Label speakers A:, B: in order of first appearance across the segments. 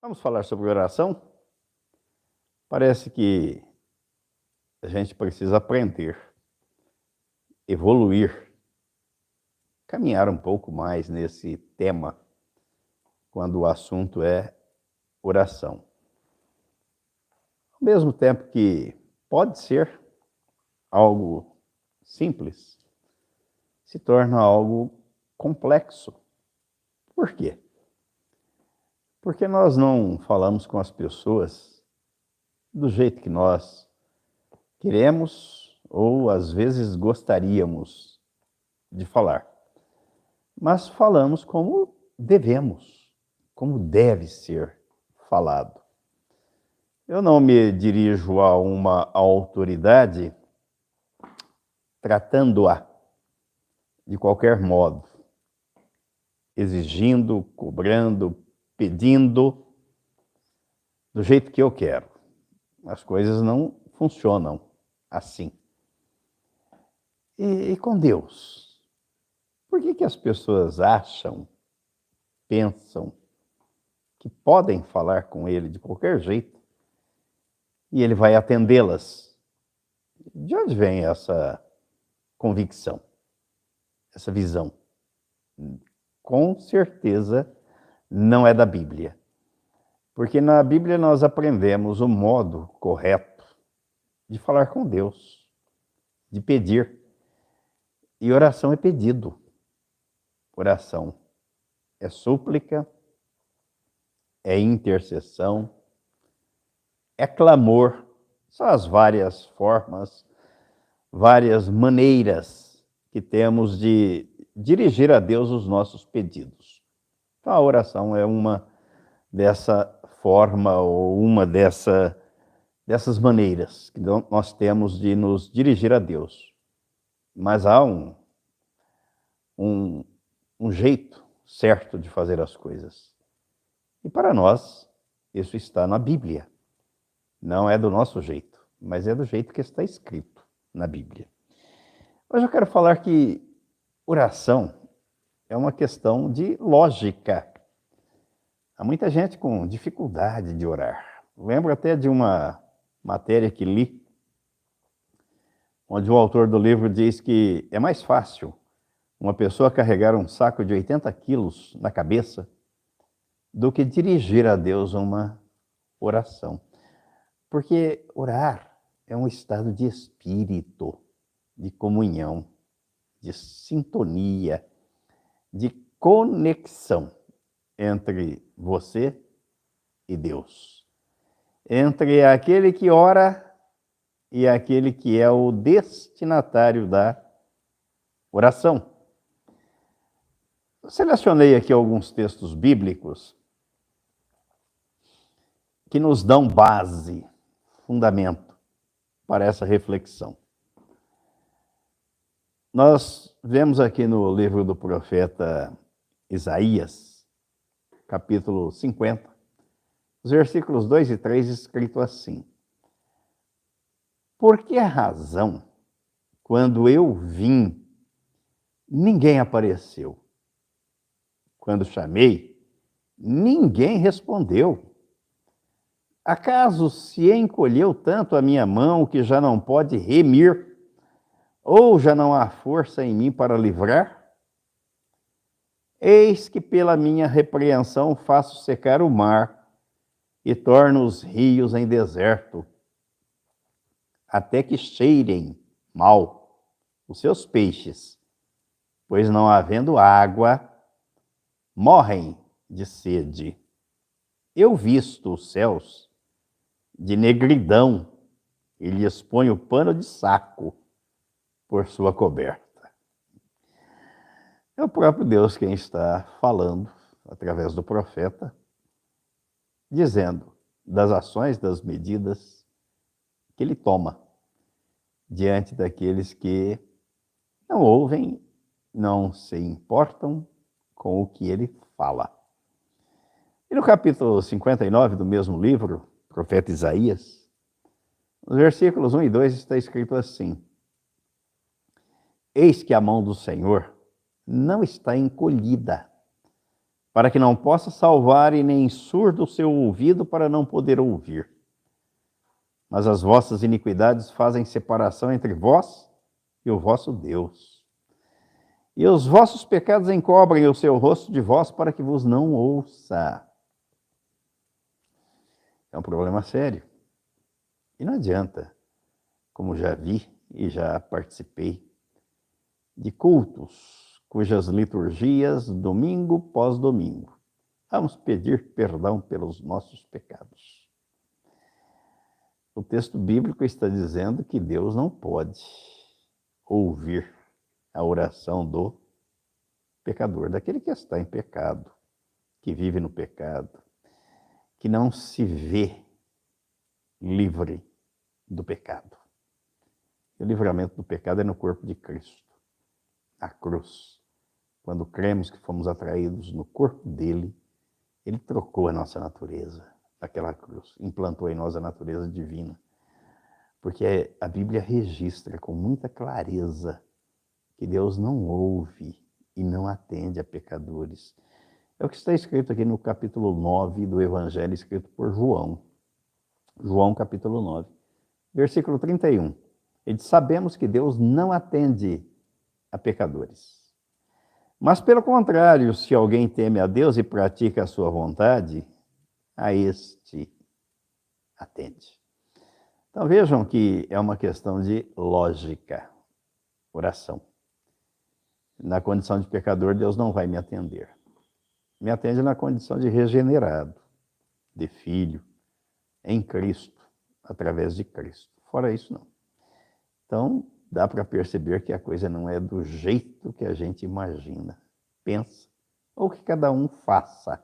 A: Vamos falar sobre oração? Parece que a gente precisa aprender, evoluir, caminhar um pouco mais nesse tema quando o assunto é oração. Ao mesmo tempo que pode ser algo simples, se torna algo complexo. Por quê? Porque nós não falamos com as pessoas do jeito que nós queremos ou às vezes gostaríamos de falar, mas falamos como devemos, como deve ser falado. Eu não me dirijo a uma autoridade tratando-a de qualquer modo, exigindo, cobrando, pedindo do jeito que eu quero. As coisas não funcionam assim. E com Deus? Por que as pessoas acham, pensam que podem falar com Ele de qualquer jeito e Ele vai atendê-las? De onde vem essa convicção, essa visão? Com certeza não é da Bíblia. Porque na Bíblia nós aprendemos o modo correto de falar com Deus, de pedir. E oração é pedido. Oração é súplica, é intercessão, é clamor. São as várias formas, várias maneiras que temos de dirigir a Deus os nossos pedidos. Então a oração é uma dessa forma ou uma dessas maneiras que nós temos de nos dirigir a Deus. Mas há um jeito certo de fazer as coisas. E para nós, isso está na Bíblia. Não é do nosso jeito, mas é do jeito que está escrito na Bíblia. Hoje eu quero falar que oração é uma questão de lógica. Há muita gente com dificuldade de orar. Lembro até de uma matéria que li, onde o autor do livro diz que é mais fácil uma pessoa carregar um saco de 80 quilos na cabeça do que dirigir a Deus uma oração. Porque orar é um estado de espírito, de comunhão, de sintonia, de conexão entre você e Deus. Entre aquele que ora e aquele que é o destinatário da oração. Eu selecionei aqui alguns textos bíblicos que nos dão base, fundamento para essa reflexão. Nós vemos aqui no livro do profeta Isaías, capítulo 50, os versículos 2 e 3, escrito assim: Por que razão, quando eu vim, ninguém apareceu? Quando chamei, ninguém respondeu. Acaso se encolheu tanto a minha mão que já não pode remir? Ou já não há força em mim para livrar? Eis que pela minha repreensão faço secar o mar e torno os rios em deserto, até que cheirem mal os seus peixes, pois não havendo água, morrem de sede. Eu visto os céus de negridão e lhes ponho pano de saco por sua coberta. É o próprio Deus quem está falando, através do profeta, dizendo das ações, das medidas que ele toma diante daqueles que não ouvem, não se importam com o que ele fala. E no capítulo 59 do mesmo livro, profeta Isaías, nos versículos 1 e 2 está escrito assim: Eis que a mão do Senhor não está encolhida, para que não possa salvar, e nem surdo o seu ouvido para não poder ouvir. Mas as vossas iniquidades fazem separação entre vós e o vosso Deus. E os vossos pecados encobrem o seu rosto de vós para que vos não ouça. É um problema sério. E não adianta, como já vi e já participei de cultos cujas liturgias, domingo pós domingo, vamos pedir perdão pelos nossos pecados. O texto bíblico está dizendo que Deus não pode ouvir a oração do pecador, daquele que está em pecado, que vive no pecado, que não se vê livre do pecado. E o livramento do pecado é no corpo de Cristo, na cruz. Quando cremos que fomos atraídos no corpo dele, ele trocou a nossa natureza daquela cruz, implantou em nós a natureza divina. Porque a Bíblia registra com muita clareza que Deus não ouve e não atende a pecadores. É o que está escrito aqui no capítulo 9 do Evangelho, escrito por João. João, capítulo 9, versículo 31. Ele diz: sabemos que Deus não atende a pecadores. Mas, pelo contrário, se alguém teme a Deus e pratica a sua vontade, a este atende. Então vejam que é uma questão de lógica, oração. Na condição de pecador, Deus não vai me atender. Me atende na condição de regenerado, de filho, em Cristo, através de Cristo. Fora isso, não. Então, dá para perceber que a coisa não é do jeito que a gente imagina, pensa, ou que cada um faça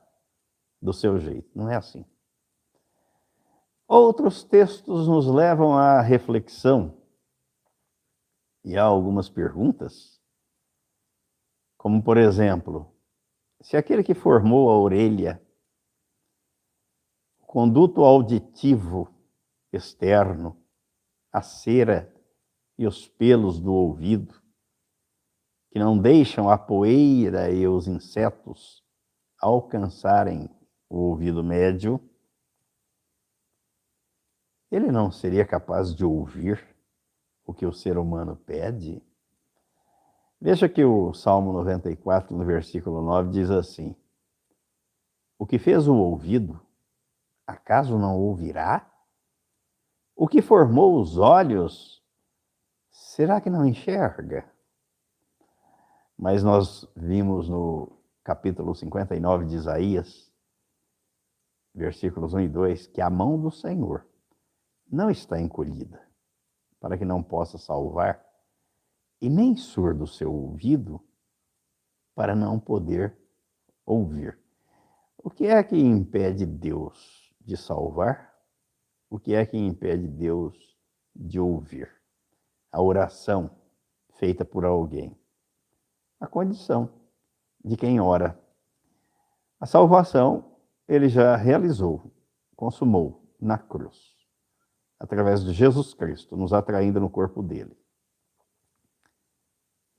A: do seu jeito. Não é assim. Outros textos nos levam à reflexão e há algumas perguntas, como, por exemplo, se aquele que formou a orelha, o conduto auditivo externo, a cera e os pelos do ouvido, que não deixam a poeira e os insetos alcançarem o ouvido médio, ele não seria capaz de ouvir o que o ser humano pede? Veja que o Salmo 94, no versículo 9, diz assim: o que fez o ouvido, acaso não ouvirá? O que formou os olhos, será que não enxerga? Mas nós vimos no capítulo 59 de Isaías, versículos 1 e 2, que a mão do Senhor não está encolhida, para que não possa salvar, e nem surdo o seu ouvido, para não poder ouvir. O que é que impede Deus de salvar? O que é que impede Deus de ouvir a oração feita por alguém? A condição de quem ora. A salvação ele já realizou, consumou na cruz, através de Jesus Cristo, nos atraindo no corpo dele.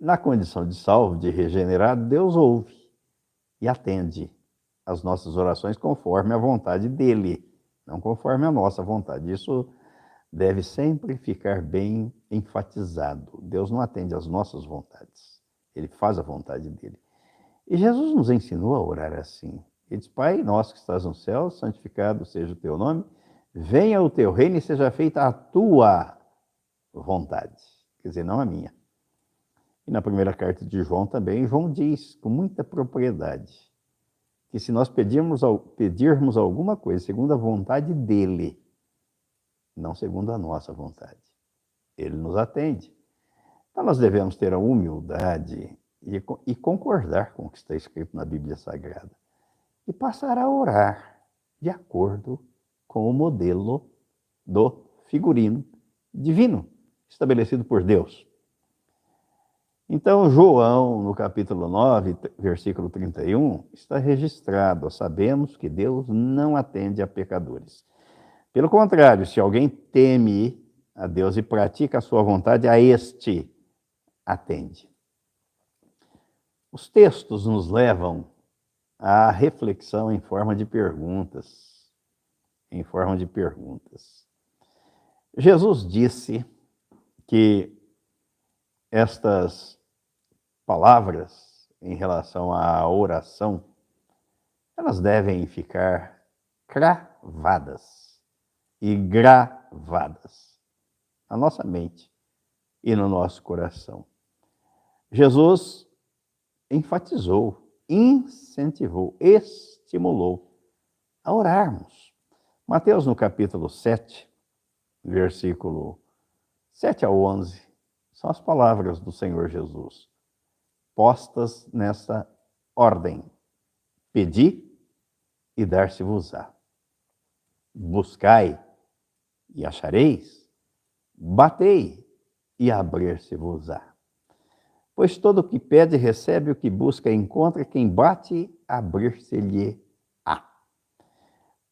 A: Na condição de salvo, de regenerado, Deus ouve e atende as nossas orações conforme a vontade dele, não conforme a nossa vontade. Isso deve sempre ficar bem enfatizado. Deus não atende às nossas vontades, ele faz a vontade dele. E Jesus nos ensinou a orar assim. Ele diz: Pai nosso que estás no céu, santificado seja o teu nome, venha o teu reino e seja feita a tua vontade. Quer dizer, não a minha. E na primeira carta de João também, João diz com muita propriedade que se nós pedirmos alguma coisa segundo a vontade dele, não segundo a nossa vontade, ele nos atende. Então nós devemos ter a humildade e concordar com o que está escrito na Bíblia Sagrada e passar a orar de acordo com o modelo do figurino divino estabelecido por Deus. Então, João, no capítulo 9, versículo 31, está registrado: sabemos que Deus não atende a pecadores. Pelo contrário, se alguém teme a Deus e pratica a sua vontade, a este atende. Os textos nos levam a reflexão em forma de perguntas. Em forma de perguntas. Jesus disse que estas palavras em relação à oração, elas devem ficar cravadas e gravadas na nossa mente e no nosso coração. Jesus enfatizou, incentivou, estimulou a orarmos. Mateus, no capítulo 7, versículo 7 ao 11, são as palavras do Senhor Jesus, postas nessa ordem: pedi e dar-se-vos-á. Buscai e achareis, batei e abrir-se-vos-á. Pois todo o que pede recebe, o que busca encontra, quem bate, abrir-se-lhe-á.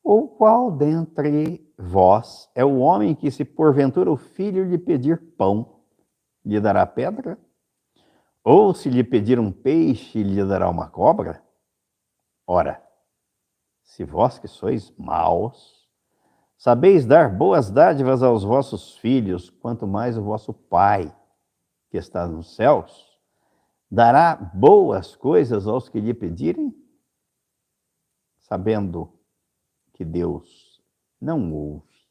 A: Ou qual dentre vós é o homem que, se porventura o filho lhe pedir pão, lhe dará pedra? Ou se lhe pedir um peixe, lhe dará uma cobra? Ora, se vós que sois maus, sabeis dar boas dádivas aos vossos filhos, quanto mais o vosso Pai, que está nos céus, dará boas coisas aos que lhe pedirem? Sabendo que Deus não ouve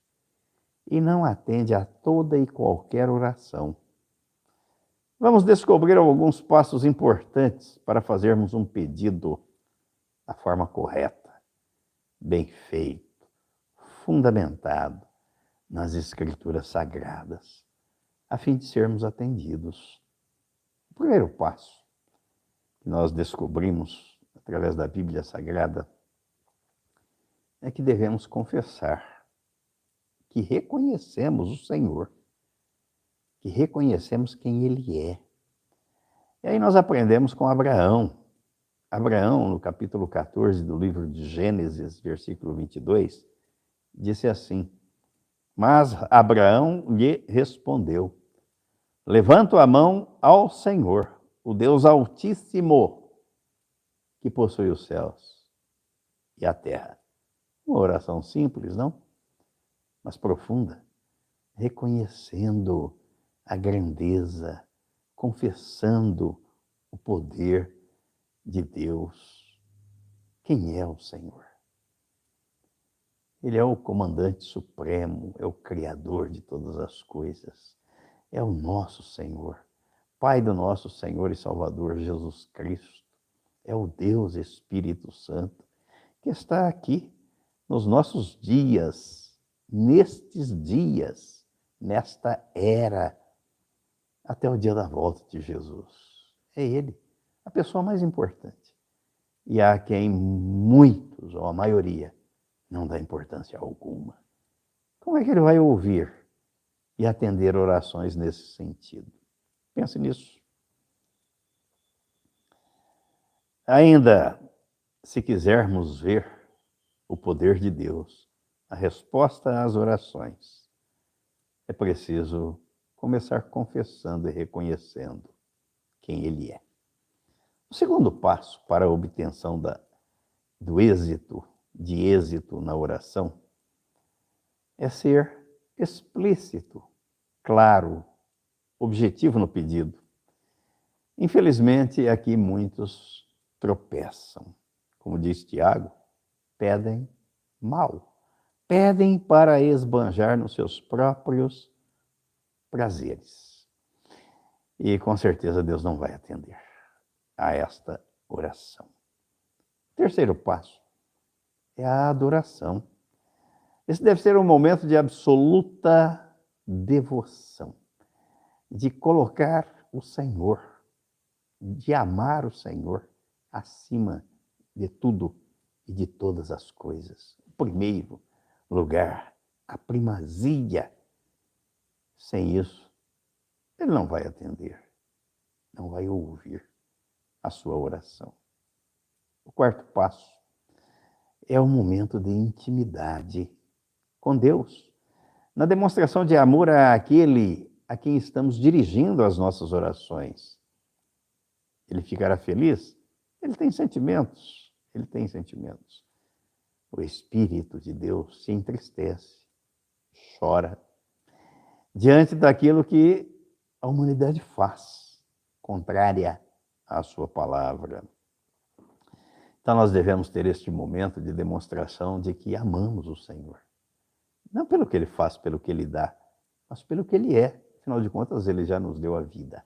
A: e não atende a toda e qualquer oração, vamos descobrir alguns passos importantes para fazermos um pedido da forma correta, bem feito, fundamentado nas Escrituras Sagradas, a fim de sermos atendidos. O primeiro passo que nós descobrimos através da Bíblia Sagrada é que devemos confessar que reconhecemos o Senhor, que reconhecemos quem Ele é. E aí nós aprendemos com Abraão. Abraão, no capítulo 14 do livro de Gênesis, versículo 22, disse assim: mas Abraão lhe respondeu: levanto a mão ao Senhor, o Deus Altíssimo, que possui os céus e a terra. Uma oração simples, não? Mas profunda, reconhecendo a grandeza, confessando o poder de Deus. Quem é o Senhor? Ele é o comandante supremo, é o Criador de todas as coisas, é o nosso Senhor, Pai do nosso Senhor e Salvador Jesus Cristo, é o Deus Espírito Santo, que está aqui nos nossos dias, nestes dias, nesta era, até o dia da volta de Jesus. É Ele, a pessoa mais importante, e a quem muitos, ou a maioria, não dá importância alguma. Como é que Ele vai ouvir e atender orações nesse sentido? Pense nisso. Ainda, se quisermos ver o poder de Deus, a resposta às orações, é preciso começar confessando e reconhecendo quem Ele é. O segundo passo para a obtenção do êxito na oração é ser explícito, claro, objetivo no pedido. Infelizmente, aqui muitos tropeçam. Como diz Tiago, pedem mal. Pedem para esbanjar nos seus próprios prazeres. E com certeza Deus não vai atender a esta oração. Terceiro passo é a adoração. Esse deve ser um momento de absoluta devoção, de colocar o Senhor, de amar o Senhor acima de tudo e de todas as coisas. Em primeiro lugar, a primazia. Sem isso, Ele não vai atender, não vai ouvir a sua oração. O quarto passo é o momento de intimidade com Deus, na demonstração de amor àquele a quem estamos dirigindo as nossas orações. Ele ficará feliz? Ele tem sentimentos, ele tem sentimentos. O Espírito de Deus se entristece, chora, diante daquilo que a humanidade faz, contrária à sua palavra. Então nós devemos ter este momento de demonstração de que amamos o Senhor. Não pelo que Ele faz, pelo que Ele dá, mas pelo que Ele é. Afinal de contas, Ele já nos deu a vida.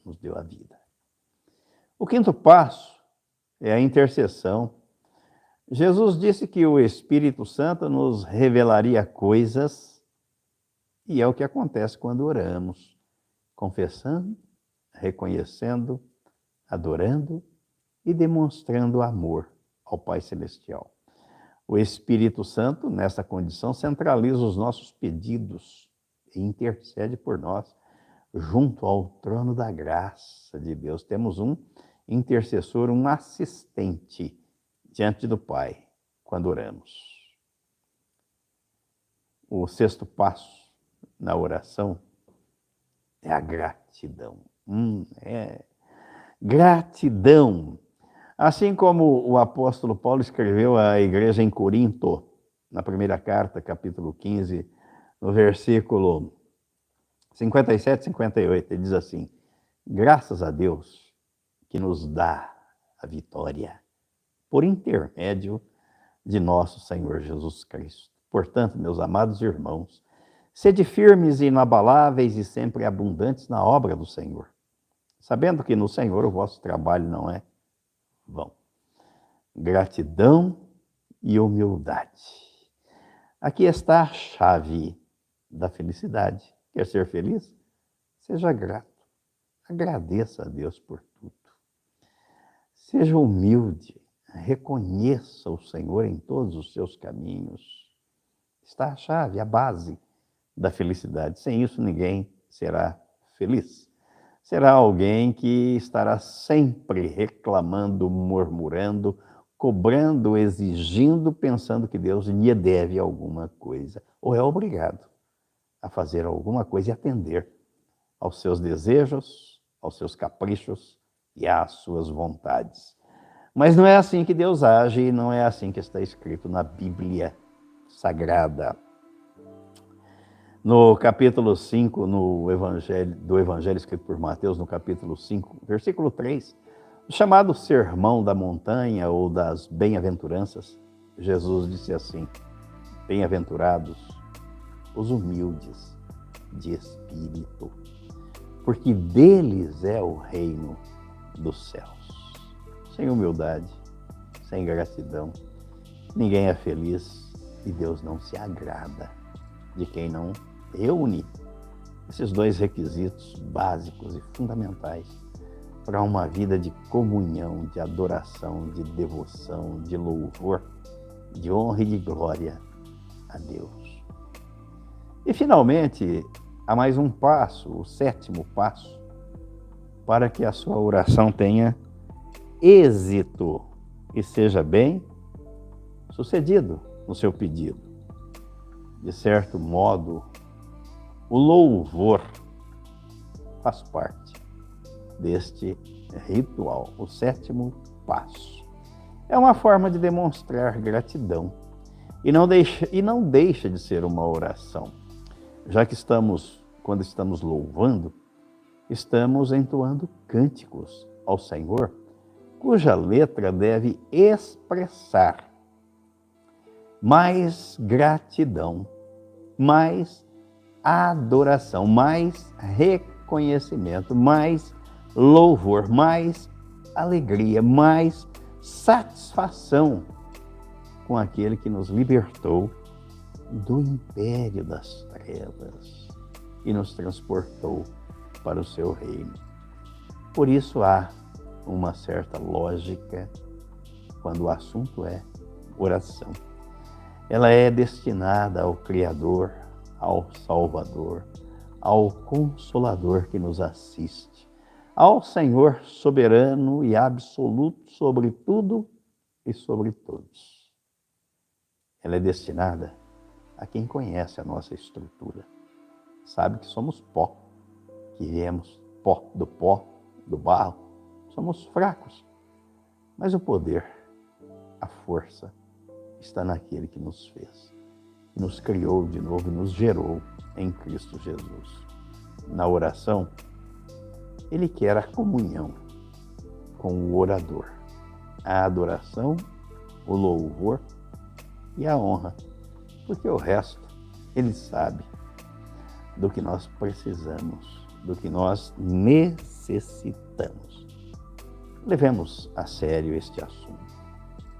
A: Nos deu a vida. O quinto passo é a intercessão. Jesus disse que o Espírito Santo nos revelaria coisas, e é o que acontece quando oramos, confessando, reconhecendo, adorando e demonstrando amor ao Pai Celestial. O Espírito Santo, nessa condição, centraliza os nossos pedidos e intercede por nós junto ao trono da graça de Deus. Temos um intercessor, um assistente diante do Pai quando oramos. O sexto passo na oração é a gratidão. Gratidão. Assim como o apóstolo Paulo escreveu à igreja em Corinto, na primeira carta, capítulo 15, no versículo 57 e 58, ele diz assim: graças a Deus que nos dá a vitória por intermédio de nosso Senhor Jesus Cristo. Portanto, meus amados irmãos, sede firmes e inabaláveis e sempre abundantes na obra do Senhor, sabendo que no Senhor o vosso trabalho não é vão. Gratidão e humildade. Aqui está a chave da felicidade. Quer ser feliz? Seja grato. Agradeça a Deus por tudo. Seja humilde. Reconheça o Senhor em todos os seus caminhos. Está a chave, a base da felicidade. Sem isso, ninguém será feliz. Será alguém que estará sempre reclamando, murmurando, cobrando, exigindo, pensando que Deus lhe deve alguma coisa, ou é obrigado a fazer alguma coisa e atender aos seus desejos, aos seus caprichos e às suas vontades. Mas não é assim que Deus age e não é assim que está escrito na Bíblia Sagrada. No capítulo 5, do Evangelho escrito por Mateus, no capítulo 5, versículo 3, o chamado Sermão da Montanha ou das Bem-aventuranças, Jesus disse assim: bem-aventurados os humildes de espírito, porque deles é o reino dos céus. Sem humildade, sem gratidão, ninguém é feliz e Deus não se agrada de quem não reúne esses dois requisitos básicos e fundamentais para uma vida de comunhão, de adoração, de devoção, de louvor, de honra e de glória a Deus. E, finalmente, há mais um passo, o sétimo passo, para que a sua oração tenha êxito e seja bem sucedido no seu pedido. De certo modo, o louvor faz parte deste ritual, o sétimo passo. É uma forma de demonstrar gratidão e não deixa de ser uma oração, já que quando estamos louvando, estamos entoando cânticos ao Senhor, cuja letra deve expressar mais gratidão, mais adoração, mais reconhecimento, mais louvor, mais alegria, mais satisfação com aquele que nos libertou do império das trevas e nos transportou para o seu reino. Por isso há uma certa lógica quando o assunto é oração. Ela é destinada ao Criador, ao Salvador, ao Consolador que nos assiste, ao Senhor soberano e absoluto sobre tudo e sobre todos. Ela é destinada a quem conhece a nossa estrutura, sabe que somos pó, que viemos do barro, somos fracos, mas o poder a força está naquele que nos fez, que nos criou de novo e nos gerou em Cristo Jesus. Na oração, ele quer a comunhão com o orador, a adoração, o louvor e a honra, porque o resto ele sabe do que nós precisamos, do que nós necessitamos. Levemos a sério este assunto.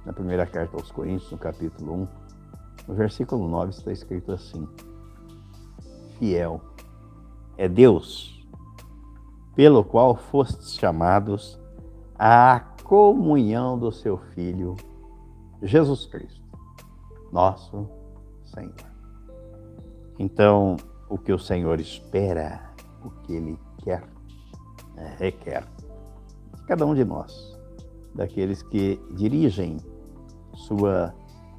A: Na primeira carta aos Coríntios, no capítulo 1, no versículo 9, está escrito assim: fiel é Deus, pelo qual fostes chamados à comunhão do seu Filho, Jesus Cristo, nosso Senhor. Então, o que o Senhor espera, o que Ele quer, requer de cada um de nós, daqueles que dirigem sua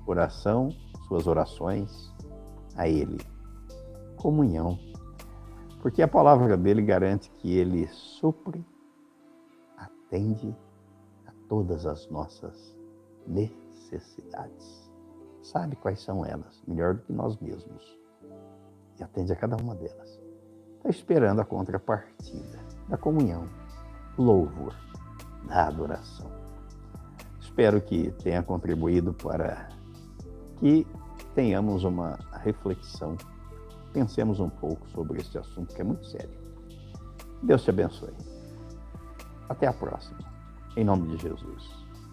A: oração, suas orações a Ele. Comunhão. Porque a palavra dele garante que Ele supre, atende a todas as nossas necessidades. Sabe quais são elas, melhor do que nós mesmos. E atende a cada uma delas. Está esperando a contrapartida da comunhão, do louvor, da adoração. Espero que tenha contribuído para que tenhamos uma reflexão, pensemos um pouco sobre este assunto que é muito sério. Deus te abençoe. Até a próxima. Em nome de Jesus.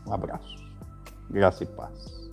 A: Um abraço. Graça e paz.